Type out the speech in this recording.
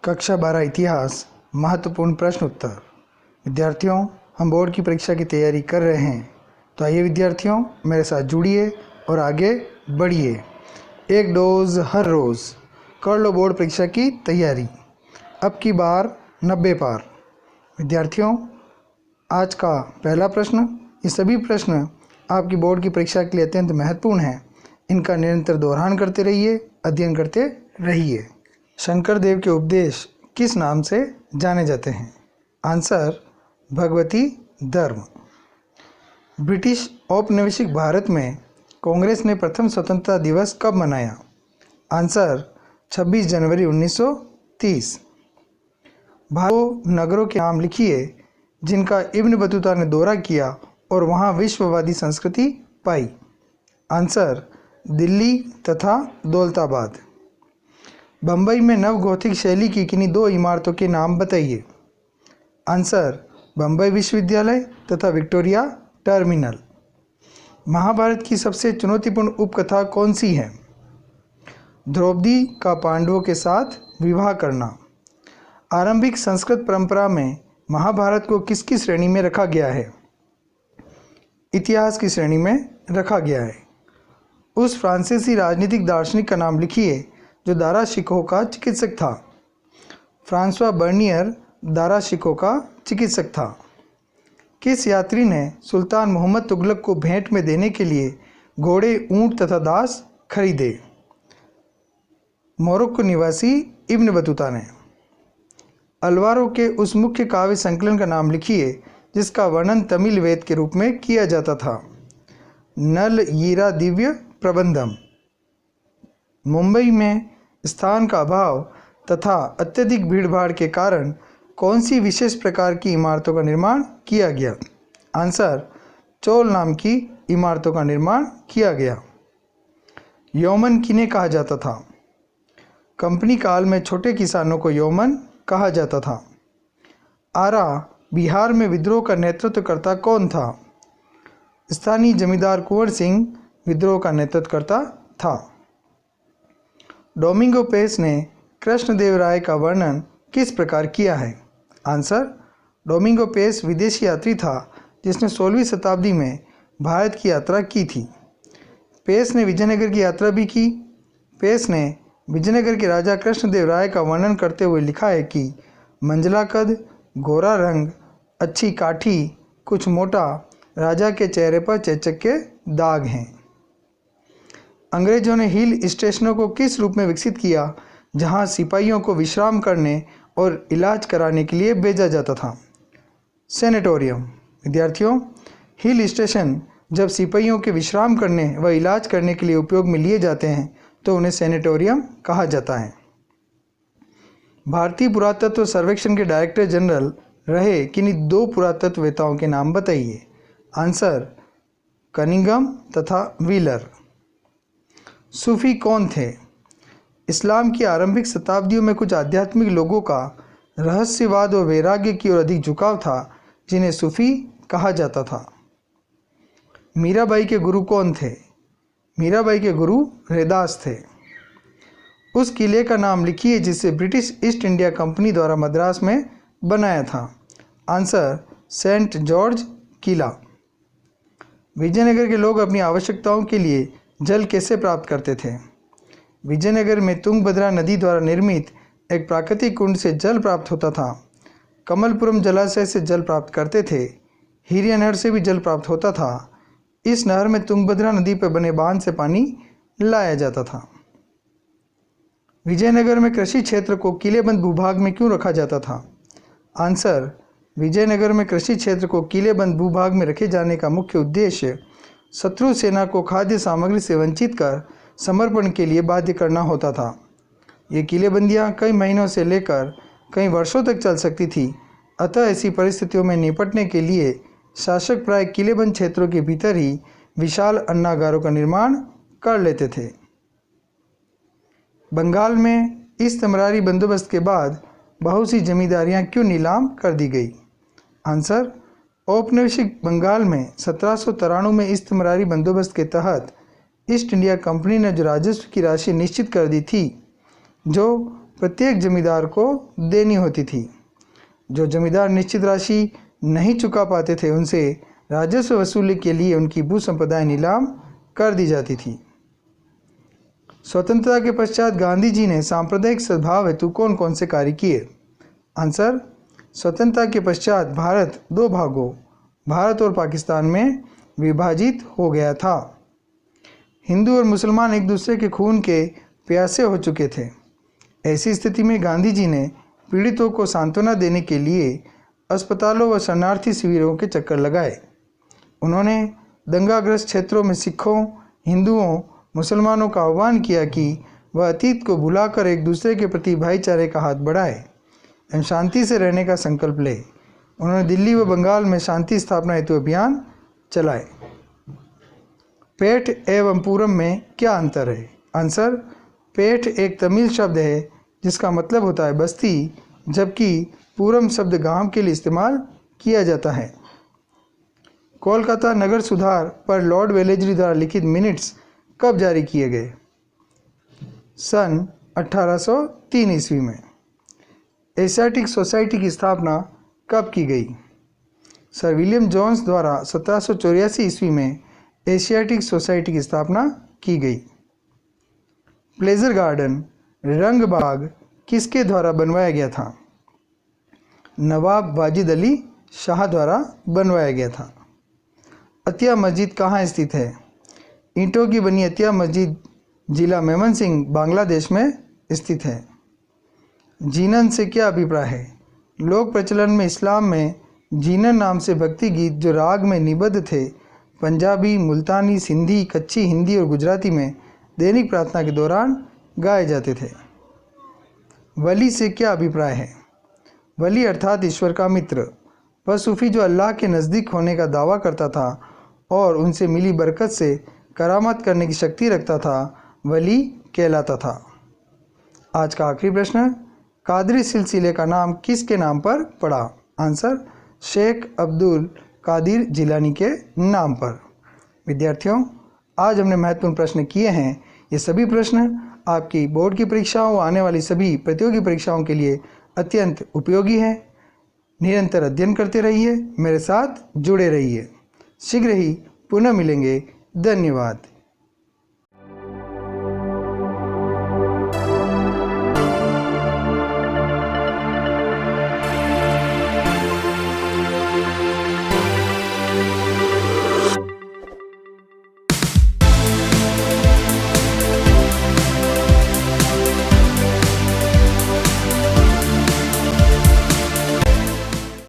कक्षा 12 इतिहास महत्वपूर्ण प्रश्न उत्तर। विद्यार्थियों, हम बोर्ड की परीक्षा की तैयारी कर रहे हैं, तो आइए विद्यार्थियों मेरे साथ जुड़िए और आगे बढ़िए। एक डोज हर रोज़ कर लो बोर्ड परीक्षा की तैयारी। अब की बार 90 पार। विद्यार्थियों, आज का पहला प्रश्न, ये सभी प्रश्न आपकी बोर्ड की परीक्षा के लिए अत्यंत महत्वपूर्ण हैं। इनका निरंतर दोहरान करते रहिए, अध्ययन करते रहिए। शंकर देव के उपदेश किस नाम से जाने जाते हैं? आंसर, भगवती धर्म। ब्रिटिश औपनिवेशिक भारत में कांग्रेस ने प्रथम स्वतंत्रता दिवस कब मनाया? आंसर, 26 जनवरी 1930। भारत नगरों के नाम लिखिए जिनका इब्न बतूता ने दौरा किया और वहां विश्ववादी संस्कृति पाई। आंसर, दिल्ली तथा दौलताबाद। बम्बई में नवगोथिक शैली की किन्हीं दो इमारतों के नाम बताइए। आंसर, बम्बई विश्वविद्यालय तथा विक्टोरिया टर्मिनल। महाभारत की सबसे चुनौतीपूर्ण उपकथा कौन सी है? द्रौपदी का पांडवों के साथ विवाह करना। आरंभिक संस्कृत परंपरा में महाभारत को किसकी श्रेणी में रखा गया है? इतिहास की श्रेणी में रखा गया है। उस फ्रांसीसी राजनीतिक दार्शनिक का नाम लिखिए जो दाराशिकोह का चिकित्सक था। फ्रांसवा बर्नियर दाराशिकोह का चिकित्सक था। किस यात्री ने सुल्तान मोहम्मद तुगलक को भेंट में देने के लिए घोड़े, ऊंट तथा दास खरीदे? मोरक्को निवासी इब्न बतूता ने। अलवारों के उस मुख्य काव्य संकलन का नाम लिखिए जिसका वर्णन तमिल वेद के रूप में किया जाता था। नल यीरा दिव्य प्रबंधम। मुंबई में स्थान का अभाव तथा अत्यधिक भीड़भाड़ के कारण कौन सी विशेष प्रकार की इमारतों का निर्माण किया गया? आंसर, चोल नाम की इमारतों का निर्माण किया गया। यौमन किन्हें कहा जाता था? कंपनी काल में छोटे किसानों को यौमन कहा जाता था। आरा बिहार में विद्रोह का नेतृत्वकर्ता कौन था? स्थानीय जमींदार कुंवर सिंह विद्रोह का नेतृत्वकर्ता था। डोमिंगो पेस ने कृष्णदेव राय का वर्णन किस प्रकार किया है? आंसर, डोमिंगो पेस विदेशी यात्री था जिसने 16वीं शताब्दी में भारत की यात्रा की थी। पेस ने विजयनगर की यात्रा भी की। पेस ने विजयनगर के राजा कृष्णदेव राय का वर्णन करते हुए लिखा है कि मंझला कद, गोरा रंग, अच्छी काठी, कुछ मोटा, राजा के चेहरे पर चेचक के दाग हैं। अंग्रेजों ने हिल स्टेशनों को किस रूप में विकसित किया जहां सिपाहियों को विश्राम करने और इलाज कराने के लिए भेजा जाता था? सैनिटोरियम। विद्यार्थियों, हिल स्टेशन जब सिपाहियों के विश्राम करने व इलाज करने के लिए उपयोग में लिए जाते हैं तो उन्हें सैनिटोरियम कहा जाता है। भारतीय पुरातत्व सर्वेक्षण के डायरेक्टर जनरल रहे किन्हीं दो पुरातत्ववेताओं के नाम बताइए। आंसर, कनिंघम तथा व्हीलर। सूफी कौन थे? इस्लाम की आरंभिक शताब्दियों में कुछ आध्यात्मिक लोगों का रहस्यवाद और वैराग्य की ओर अधिक झुकाव था जिन्हें सूफी कहा जाता था। मीराबाई के गुरु कौन थे? मीराबाई के गुरु रैदास थे। उस किले का नाम लिखिए जिसे ब्रिटिश ईस्ट इंडिया कंपनी द्वारा मद्रास में बनाया था। आंसर, सेंट जॉर्ज किला। विजयनगर के लोग अपनी आवश्यकताओं के लिए जल कैसे प्राप्त करते थे? विजयनगर में तुंगभद्रा नदी द्वारा निर्मित एक प्राकृतिक कुंड से जल प्राप्त होता था। कमलपुरम जलाशय से जल प्राप्त करते थे। हिरिया नहर से भी जल प्राप्त होता था। इस नहर में तुंगभद्रा नदी पर बने बांध से पानी लाया जाता था। विजयनगर में कृषि क्षेत्र को किलेबंद भूभाग में क्यों रखा जाता था? आंसर, विजयनगर में कृषि क्षेत्र को किलेबंद भूभाग में रखे जाने का मुख्य उद्देश्य शत्रु सेना को खाद्य सामग्री से वंचित कर समर्पण के लिए बाध्य करना होता था। ये किलेबंदियां कई महीनों से लेकर कई वर्षों तक चल सकती थी। अतः ऐसी परिस्थितियों में निपटने के लिए शासक प्राय किलेबंद क्षेत्रों के भीतर ही विशाल अन्नागारों का निर्माण कर लेते थे। बंगाल में इस्तमरारी बंदोबस्त के बाद बहुत सी जमींदारियां क्यों नीलाम कर दी गई? आंसर, औपनिवेशिक बंगाल में 1793 में इस्तमरारी बंदोबस्त के तहत ईस्ट इंडिया कंपनी ने जो राजस्व की राशि निश्चित कर दी थी, जो प्रत्येक जमींदार को देनी होती थी। जो जमींदार निश्चित राशि नहीं चुका पाते थे उनसे राजस्व वसूली के लिए उनकी भू संपदाएं नीलाम कर दी जाती थी। स्वतंत्रता के पश्चात गांधी जी ने सांप्रदायिक सद्भाव हेतु कौन कौन से कार्य किए? आंसर, स्वतंत्रता के पश्चात भारत दो भागों भारत और पाकिस्तान में विभाजित हो गया था। हिंदू और मुसलमान एक दूसरे के खून के प्यासे हो चुके थे। ऐसी स्थिति में गांधी जी ने पीड़ितों को सांत्वना देने के लिए अस्पतालों व शरणार्थी शिविरों के चक्कर लगाए। उन्होंने दंगाग्रस्त क्षेत्रों में सिखों, हिंदुओं, मुसलमानों का आह्वान किया कि वह अतीत को भुलाकर एक दूसरे के प्रति भाईचारे का हाथ बढ़ाए एवं शांति से रहने का संकल्प ले। उन्होंने दिल्ली व बंगाल में शांति स्थापना हेतु अभियान चलाए। पेठ एवं पूरम में क्या अंतर है? आंसर, पेठ एक तमिल शब्द है जिसका मतलब होता है बस्ती, जबकि पूरम शब्द गांव के लिए इस्तेमाल किया जाता है। कोलकाता नगर सुधार पर लॉर्ड वेलेस्ली द्वारा लिखित मिनट्स कब जारी किए गए? सन 1803 ईस्वी में। एशियाटिक सोसाइटी की स्थापना कब की गई? सर विलियम जोन्स द्वारा 1784 ईस्वी में एशियाटिक सोसाइटी की स्थापना की गई। प्लेजर गार्डन, रंग बाग किसके द्वारा बनवाया गया था? नवाब वाजिद अली शाह द्वारा बनवाया गया था। अतिया मस्जिद कहाँ स्थित है? ईंटों की बनी अतिया मस्जिद जिला मेमनसिंह, बांग्लादेश में स्थित है। जीनन से क्या अभिप्राय है? लोक प्रचलन में इस्लाम में जीनन नाम से भक्ति गीत जो राग में निबद्ध थे, पंजाबी, मुल्तानी, सिंधी, कच्ची हिंदी और गुजराती में दैनिक प्रार्थना के दौरान गाए जाते थे। वली से क्या अभिप्राय है? वली अर्थात ईश्वर का मित्र, वह सूफी जो अल्लाह के नज़दीक होने का दावा करता था और उनसे मिली बरकत से करामत करने की शक्ति रखता था, वली कहलाता था। आज का आखिरी प्रश्न, कादरी सिलसिले का नाम किसके नाम पर पड़ा? आंसर, शेख अब्दुल कादिर जिलानी के नाम पर। विद्यार्थियों, आज हमने महत्वपूर्ण प्रश्न किए हैं। ये सभी प्रश्न आपकी बोर्ड की परीक्षाओं व आने वाली सभी प्रतियोगी परीक्षाओं के लिए अत्यंत उपयोगी हैं। निरंतर अध्ययन करते रहिए, मेरे साथ जुड़े रहिए। शीघ्र ही पुनः मिलेंगे। धन्यवाद।